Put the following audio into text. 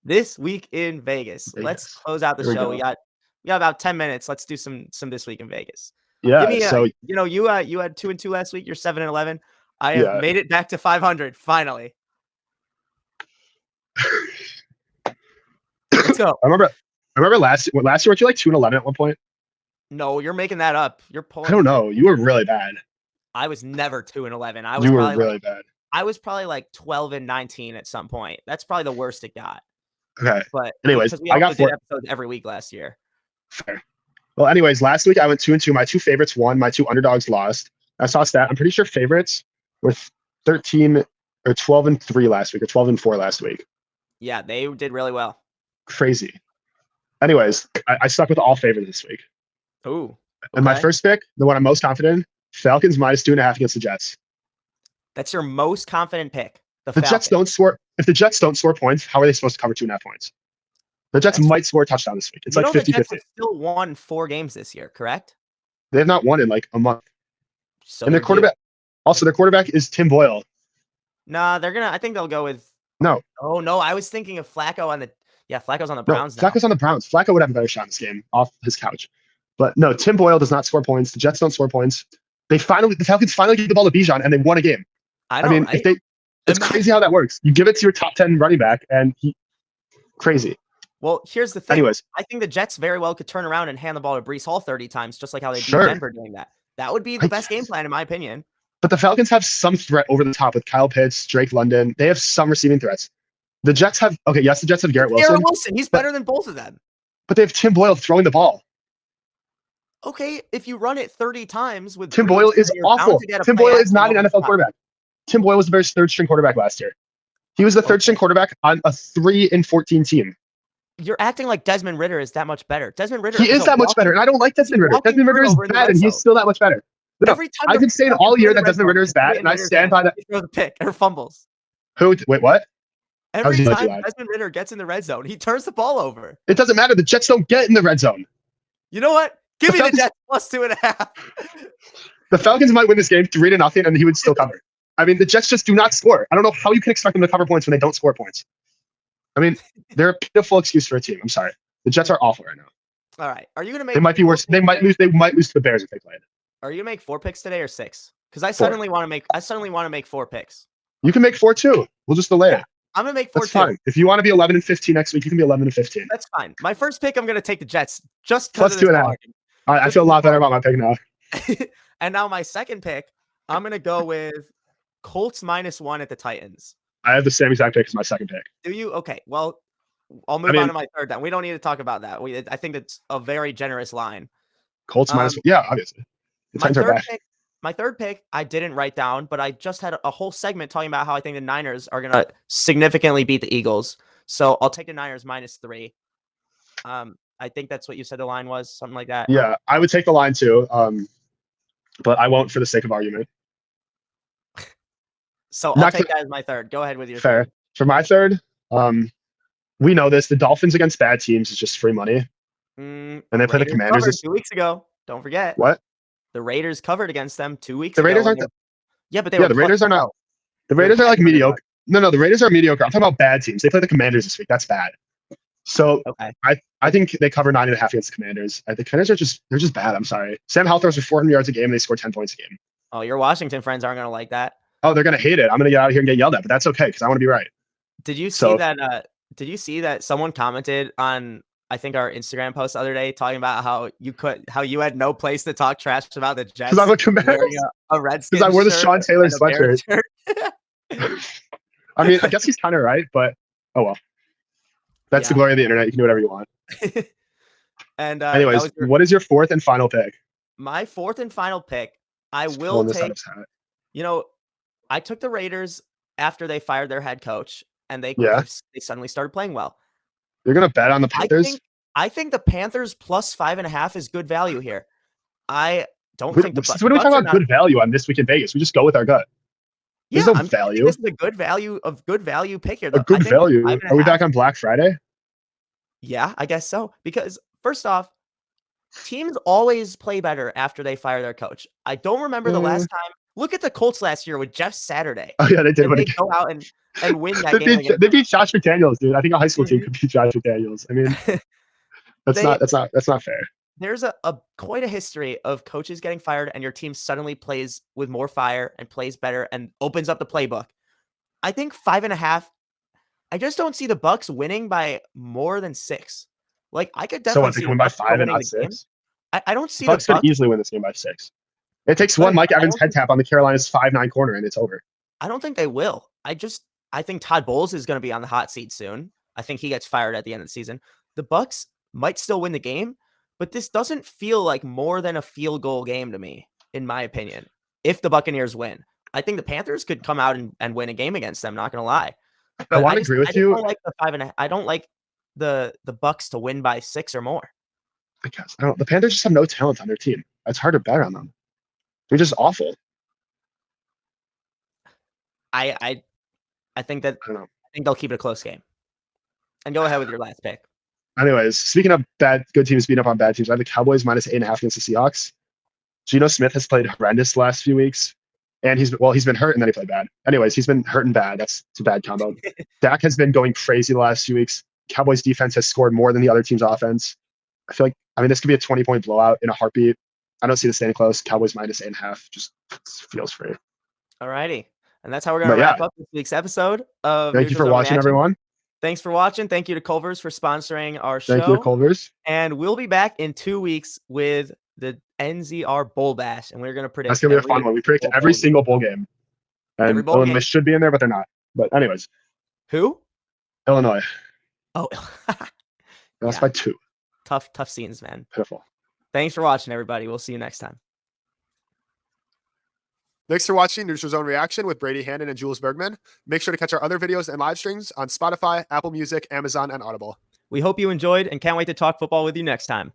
This week in Vegas. Let's Vegas. close out the Here we show. go. We got about 10 minutes. Let's do some this week in Vegas. Give Yeah. me So you had 2-2 last week. You're 7-11. I have yeah. made it back to 500 finally. Let's go. I remember last year. Weren't you like 2-11 at one point? No, you're making that up. You're pulling. I don't know. You were really bad. I was never 2-11. You were really bad. I was probably like 12-19 at some point. That's probably the worst it got. Okay. But anyways, because we also did episodes every week last year. Fair. Well, anyways, last week I went 2-2. My two favorites won. My two underdogs lost. I saw a stat. I'm pretty sure favorites were 13 or 12-3 last week, or 12-4 last week. Yeah, they did really well. Crazy. Anyways, I stuck with all favorites this week. Ooh. Okay. And my first pick, the one I'm most confident in, Falcons -2.5 against the Jets. That's your most confident pick. The Jets don't score. If the Jets don't score points, how are they supposed to cover 2.5 points? The Jets might score a touchdown this week. It's like 50-50. The Jets have still won 4 games this year, correct? They have not won in like a month. So and their quarterback, their quarterback is Tim Boyle. Nah, I think they'll go with. No. Oh no, I was thinking of Flacco on the. Yeah, Flacco's on the Browns now. Flacco's on the Browns. Flacco would have a better shot in this game off his couch. But no, Tim Boyle does not score points. The Jets don't score points. The Falcons finally give the ball to Bijan and they won a game. I mean, right? It's crazy how that works. You give it to your top 10 running back and crazy. Well, here's the thing. Anyways, I think the Jets very well could turn around and hand the ball to Breece Hall 30 times, just like how they beat Denver doing that. That would be the best game plan, in my opinion. But the Falcons have some threat over the top with Kyle Pitts, Drake London. They have some receiving threats. The Jets have, the Jets have Garrett Wilson. He's better than both of them. But they have Tim Boyle throwing the ball. Okay, if you run it 30 times with Tim Boyle is awful. Tim Boyle is not an NFL quarterback. Tim Boyle was the very third-string quarterback last year. He was the third-string quarterback on a 3-14 team. You're acting like Desmond Ridder is that much better. Desmond Ridder is that much better, and I don't like Desmond Ridder. Desmond Ridder is bad, and he's still that much better. No, I've been saying all year that Desmond Ridder is bad, and I stand by that. He throws a pick or fumbles. Wait, what? Every time Desmond Ridder gets in the red zone, he turns the ball over. It doesn't matter. The Jets don't get in the red zone. You know what? Give me the Jets +2.5. The Falcons might win this game 3-0, and he would still cover. I mean, the Jets just do not score. I don't know how you can expect them to cover points when they don't score points. I mean, they're a pitiful excuse for a team. I'm sorry. The Jets are awful right now. All right. Are you going to make? They might be worse. They might lose. They might lose to the Bears if they played. Are you going to make 4 picks today or 6? Because I suddenly want to make 4 picks. You can make 4 too. We'll just delay it. I'm going to make 4 That's fine. If you want to be 11-15 next week, you can be 11-15. That's fine. My first pick, I'm going to take the Jets just because +2.5. All right, I feel a lot better about my pick now. And now my second pick, I'm going to go with Colts -1 at the Titans. I have the same exact pick as my second pick. Do you? Okay. Well, I'll move on to my third down. We don't need to talk about that. I think that's a very generous line. Colts -1. Yeah, obviously. My third pick, I didn't write down, but I just had a whole segment talking about how I think the Niners are going to significantly beat the Eagles. So I'll take the Niners -3. I think that's what you said the line was, something like that. Yeah, I would take the line too, but I won't for the sake of argument. So I'll take that as my third. Go ahead with your third. For my third, we know this. The Dolphins against bad teams is just free money. And they play the Commanders 2 weeks ago. Don't forget. What? The Raiders covered against them 2 weeks ago. The Raiders aren't. But they were. The Raiders are not. The Raiders are like mediocre. No, the Raiders are mediocre. I'm talking about bad teams. They play the Commanders this week. That's bad. So I think they cover 9.5 against the Commanders. The Commanders they're just bad. I'm sorry. Sam Howell throws for 400 yards a game and they score 10 points a game. Oh, your Washington friends aren't going to like that. Oh, they're going to hate it. I'm going to get out of here and get yelled at, but that's okay because I want to be right. Did you see that? Did you see that someone commented on, I think, our Instagram post the other day talking about how you had no place to talk trash about the Jets? Because I'm a Commander. A Redskins. Because I wore the Sean Taylor sweatshirt. I mean, I guess he's kind of right, but oh well. That's the glory of the internet. You can do whatever you want. And anyways, what is your fourth and final pick? My fourth and final pick, I will take. I took the Raiders after they fired their head coach, and they suddenly started playing well. You're gonna bet on the Panthers? I think the Panthers +5.5 is good value here. I don't think what are we talking about good value on this week in Vegas? We just go with our gut. There's no value. This is a good value pick here. A good value. Are we back on Black Friday? Yeah, I guess so. Because first off, teams always play better after they fire their coach. I don't remember the last time Look at the Colts last year with Jeff Saturday. Oh yeah, they did. And they go out and win that game against they beat Josh McDaniels, dude. I think a high school team could beat Josh McDaniels. I mean, that's not fair. There's a quite a history of coaches getting fired and your team suddenly plays with more fire and plays better and opens up the playbook. I think 5.5. I just don't see the Bucks winning by more than 6. Like I could definitely see they win by 5 and not 6. I don't see the Bucks could easily win this game by 6. It takes one Mike Evans head tap on the Carolinas 5-9 corner and it's over. I don't think they will. I think Todd Bowles is going to be on the hot seat soon. I think he gets fired at the end of the season. The Bucks might still win the game, but this doesn't feel like more than a field goal game to me, in my opinion. If the Buccaneers win, I think the Panthers could come out and win a game against them. Not going to lie. I want to agree with you. I don't like the 5.5. I don't like the Bucks to win by 6 or more. Because the Panthers just have no talent on their team. It's hard to bet on them. They're just awful. I think that I think they'll keep it a close game. And go ahead with your last pick. Anyways, speaking of good teams beating up on bad teams, I have the Cowboys minus 8.5 against the Seahawks. Geno Smith has played horrendous the last few weeks. And he's been hurt and then he played bad. Anyways, he's been hurt and bad. It's a bad combo. Dak has been going crazy the last few weeks. Cowboys defense has scored more than the other team's offense. I feel like, this could be a 20-point blowout in a heartbeat. I don't see this staying close. Cowboys minus 8.5 just feels free. All righty. And that's how we're going to wrap up this week's episode of Thank you for watching, everyone. Thanks for watching. Thank you to Culver's for sponsoring our show. Thank you to Culver's. And we'll be back in 2 weeks with the NZR Bowl Bash, and we're going to predict. That's going to be a fun one. We predict every single bowl game. And Illinois should be in there, but they're not. But anyways. Who? Illinois. Oh. That's by 2. Tough scenes, man. Pitiful. Thanks for watching, everybody. We'll see you next time. Thanks for watching Neutral Zone Reaction with Brady Hannon and Jules Bergman. Make sure to catch our other videos and live streams on Spotify, Apple Music, Amazon, and Audible. We hope you enjoyed and can't wait to talk football with you next time.